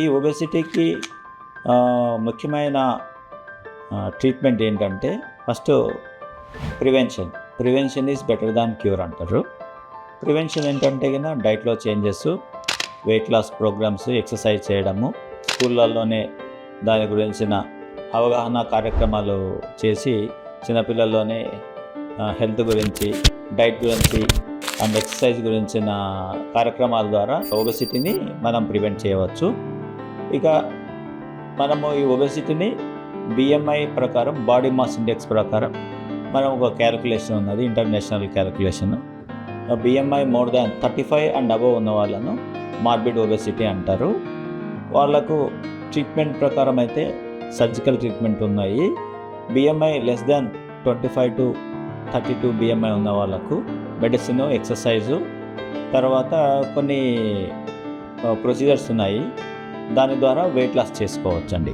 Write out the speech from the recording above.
ఈ ఒబెసిటీకి ముఖ్యమైన ట్రీట్మెంట్ ఏంటంటే first prevention is better than cure అంటారు. ప్రివెన్షన్ ఏంటంటే కన్నా డైట్లో changes, weight loss programmes, exercise చేయడము, స్కూళ్ళల్లోనే దాని గురించిన అవగాహన కార్యక్రమాలు చేసి చిన్నపిల్లల్లోనే హెల్త్ గురించి, డైట్ గురించి అండ్ ఎక్సర్సైజ్ గురించిన కార్యక్రమాల ద్వారా ఒబెసిటీని మనం ప్రివెంట్ చేయవచ్చు. ఇక మనము ఈ ఒబెసిటీని బిఎంఐ ప్రకారం, బాడీ మాస్ ఇండెక్స్ ప్రకారం మనం ఒక క్యాలిక్యులేషన్ ఉన్నది, international calculation. BMI more than 35 and above ఉన్న వాళ్ళను మార్బిడ్ ఒబెసిటీ అంటారు. వాళ్ళకు ట్రీట్మెంట్ ప్రకారం అయితే సర్జికల్ ట్రీట్మెంట్ ఉన్నాయి. BMI less than 25 to 32 BMI ఉన్న వాళ్ళకు మెడిసిన్, ఎక్సర్సైజు, తర్వాత కొన్ని ప్రొసీజర్స్ ఉన్నాయి. దాని ద్వారా వెయిట్ లాస్ చేసుకోవచ్చండి.